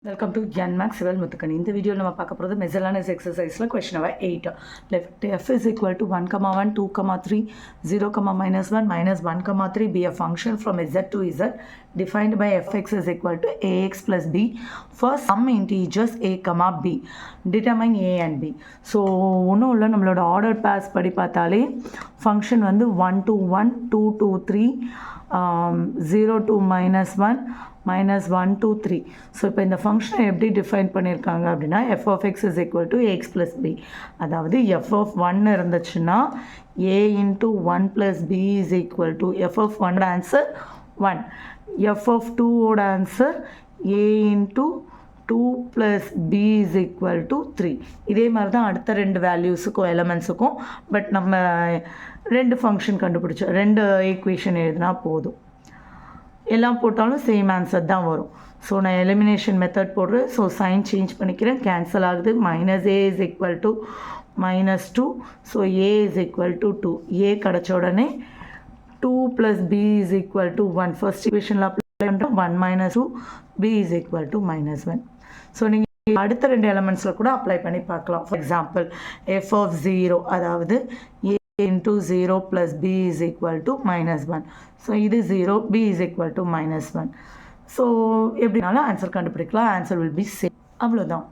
Welcome to GenMax Civil Muthukani. In this video, we will talk about the miscellaneous exercise. Question number 8. Let f is equal to 1, 1, 2, 3, 0, minus 1, minus 1, 3 be a function from z to z defined by fx is equal to ax plus b for some integers a, b. Determine a and b. So, we ordered pass padi pathale function vandu 1 to 1, 2 to 3, 0 to minus 1, minus 1 to 3. So, இப்போ இந்த ஃபங்க்ஷனை எப்படி define பண்ணியிருக்காங்க அப்படின்னா f of x is equal to ax plus b. அதாவது f of 1 இருந்துச்சுன்னா a into 1 plus b is equal to f of 1 answer 1. f of 2 ஓட answer a into 2 plus b is equal to 3. இதே மாதிரி தான் அடுத்த ரெண்டு வேல்யூஸுக்கும் எலமெண்ட்ஸுக்கும். But நம்ம ரெண்டு ஃபங்க்ஷன் கண்டுபிடிச்சோம், ரெண்டு ஈக்குவேஷன் எழுதினா போதும். எல்லாம் போட்டாலும் சேம் ஆன்சர் தான் வரும். ஸோ நான் எலிமினேஷன் மெத்தட் போடுறேன். ஸோ சைன் சேஞ்ச் பண்ணிக்கிறேன், கேன்சல் ஆகுது. Minus A is equal to minus 2. So A is equal to 2. A கிடச்ச உடனே 2 plus B is equal to 1. First ஈக்குவேஷனில் அப்ளை பண்ணுறோம். 1 minus 2 b is equal to minus 1. So நீங்கள் அடுத்த ரெண்டு எலமெண்ட்ஸில் கூட அப்ளை பண்ணி பார்க்கலாம். ஃபார் எக்ஸாம்பிள் f of 0 அதாவது a into 0 plus b is equal to minus 1. So, இது 0, b is equal to minus 1. So, எப்படினாலும் ஆன்சர் கண்டுபிடிக்கலாம். Answer will be same. அவ்வளோதான்.